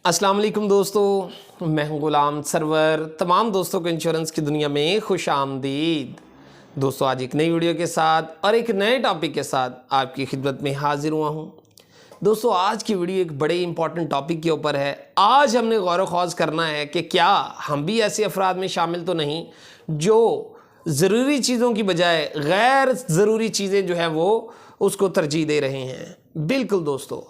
अस्सलाम वालेकुम दोस्तों, मैं हूं गुलाम सरवर। तमाम दोस्तों को इंश्योरेंस की दुनिया में खुश आमदीद। दोस्तों, आज एक नई वीडियो के साथ और एक नए टॉपिक के साथ आपकी खिदमत में हाजिर हुआ हूं। दोस्तों, आज की वीडियो एक बड़े इंपॉर्टेंट टॉपिक के ऊपर है। आज हमने गौर ख़ौज़ करना है कि क्या हम भी ऐसे अफराद में शामिल तो नहीं जो ज़रूरी चीज़ों की बजाय गैर ज़रूरी चीज़ें जो है वो उसको तरजीह दे रहे हैं। बिल्कुल दोस्तों,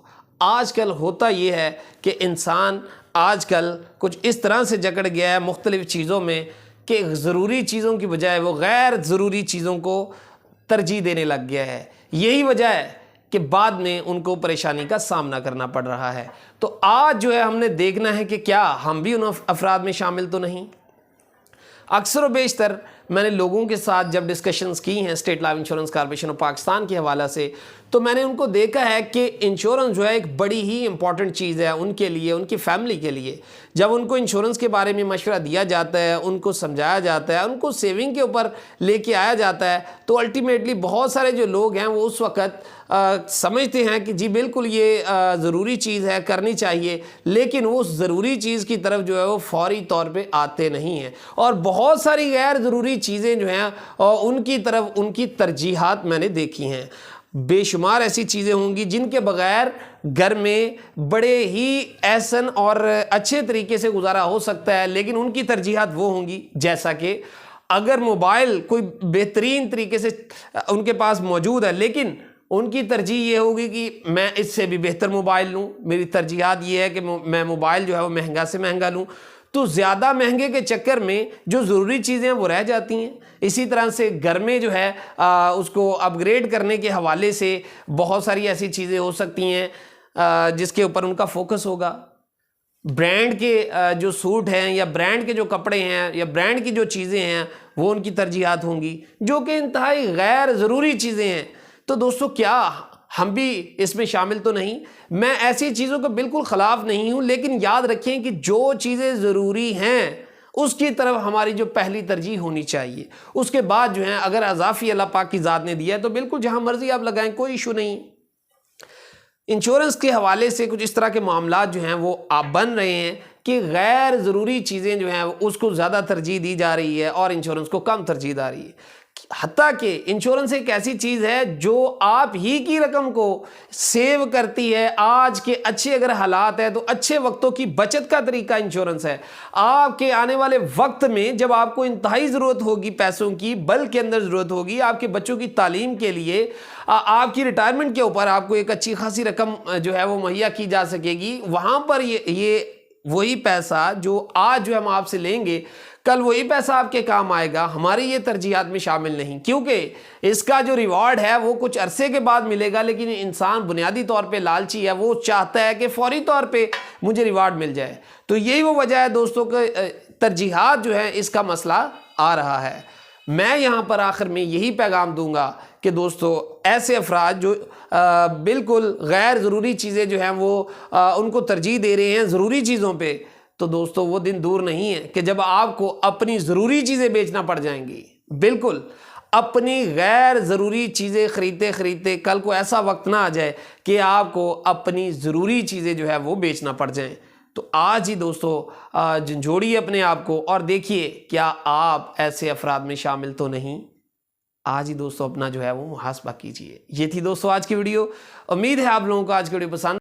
आजकल होता ये है कि इंसान आजकल कुछ इस तरह से जकड़ गया है मुख्तलिफ़ चीज़ों में कि ज़रूरी चीज़ों की बजाय वो गैर ज़रूरी चीज़ों को तरजीह देने लग गया है। यही वजह है कि बाद में उनको परेशानी का सामना करना पड़ रहा है। तो आज जो है हमने देखना है कि क्या हम भी उन अफराद में शामिल तो नहीं। अक्सर व बेशतर मैंने लोगों के साथ जब डिस्कशंस की हैं state life insurance corporation of Pakistan के हवाला से, तो मैंने उनको देखा है कि इंश्योरेंस जो है एक बड़ी ही इंपॉर्टेंट चीज़ है उनके लिए, उनकी फैमिली के लिए। जब उनको इंश्योरेंस के बारे में मशवरा दिया जाता है, उनको समझाया जाता है, उनको सेविंग के ऊपर लेके आया जाता है, तो अल्टीमेटली बहुत सारे जो लोग हैं वो उस वक़्त समझते हैं कि जी बिल्कुल ये ज़रूरी चीज़ है, करनी चाहिए, लेकिन वो उस ज़रूरी चीज़ की तरफ जो है वो फौरी तौर पे आते नहीं हैं। और बहुत सारी गैर ज़रूरी चीज़ें जो हैं उनकी तरफ उनकी तरजीहात मैंने देखी हैं। बेशुमार ऐसी चीज़ें होंगी जिनके बगैर घर में बड़े ही ऐसन और अच्छे तरीके से गुजारा हो सकता है, लेकिन उनकी तरजीहात वो होंगी जैसा कि अगर मोबाइल कोई बेहतरीन तरीके से उनके पास मौजूद है, लेकिन उनकी तरजीह ये होगी कि मैं इससे भी बेहतर मोबाइल लूँ। मेरी तरजीहात ये है कि मैं मोबाइल जो है वो महंगा से महंगा लूँ। तो ज़्यादा महंगे के चक्कर में जो ज़रूरी चीज़ें हैं वो रह जाती हैं। इसी तरह से घर में जो है उसको अपग्रेड करने के हवाले से बहुत सारी ऐसी चीज़ें हो सकती हैं जिसके ऊपर उनका फोकस होगा। ब्रांड के जो सूट हैं या ब्रांड के जो कपड़े हैं या ब्रांड की जो चीज़ें हैं वो उनकी तरजीहात होंगी, जो कि इंतहाई गैर ज़रूरी चीज़ें हैं। तो दोस्तों, क्या हम भी इसमें शामिल तो नहीं? मैं ऐसी चीज़ों के बिल्कुल ख़िलाफ़ नहीं हूँ, लेकिन याद रखें कि जो चीज़ें ज़रूरी हैं उसकी तरफ हमारी जो पहली तरजीह होनी चाहिए। उसके बाद जो है अगर अज़ाफ़ी अल्लाह पाक की ज़ात ने दिया है तो बिल्कुल जहाँ मर्ज़ी आप लगाएं, कोई इशू नहीं। इंश्योरेंस के हवाले से कुछ इस तरह के मामलात जो हैं वो आप बन रहे हैं कि गैर ज़रूरी चीज़ें जो हैं उसको ज़्यादा तरजीह दी जा रही है और इंश्योरेंस को कम तरजीह दी रही है। हत्ता कि इंश्योरेंस एक ऐसी चीज़ है जो आप ही की रकम को सेव करती है। आज के अच्छे अगर हालात है तो अच्छे वक्तों की बचत का तरीका इंश्योरेंस है। आपके आने वाले वक्त में जब आपको इंतहाई ज़रूरत होगी पैसों की, बल के अंदर ज़रूरत होगी आपके बच्चों की तालीम के लिए, आपकी रिटायरमेंट के ऊपर आपको एक अच्छी खासी रकम जो है वो मुहैया की जा सकेगी। वहाँ पर ये वही पैसा जो आज जो हम आपसे लेंगे, कल वही पैसा आपके काम आएगा। हमारी ये तरजीहात में शामिल नहीं, क्योंकि इसका जो रिवॉर्ड है वो कुछ अरसे के बाद मिलेगा, लेकिन इंसान बुनियादी तौर पे लालची है, वो चाहता है कि फौरी तौर पे मुझे रिवॉर्ड मिल जाए। तो यही वो वजह है दोस्तों कि तरजीहात जो है इसका मसला आ रहा है। मैं यहाँ पर आखिर में यही पैगाम दूंगा कि दोस्तों, ऐसे अफराद जो बिल्कुल गैर ज़रूरी चीज़ें जो हैं वो उनको तरजीह दे रहे हैं ज़रूरी चीज़ों पे, तो दोस्तों वो दिन दूर नहीं है कि जब आपको अपनी ज़रूरी चीज़ें बेचना पड़ जाएंगी। बिल्कुल अपनी गैर ज़रूरी चीज़ें ख़रीदते ख़रीदते कल को ऐसा वक्त ना आ जाए कि आपको अपनी ज़रूरी चीज़ें जो है वो बेचना पड़ जाएं। तो आज ही दोस्तों झंझोड़िए अपने आप को और देखिए क्या आप ऐसे अफराद में शामिल तो नहीं। आज ही दोस्तों अपना जो है वो मुहासबा कीजिए। ये थी दोस्तों आज की वीडियो। उम्मीद है आप लोगों को आज की वीडियो पसंद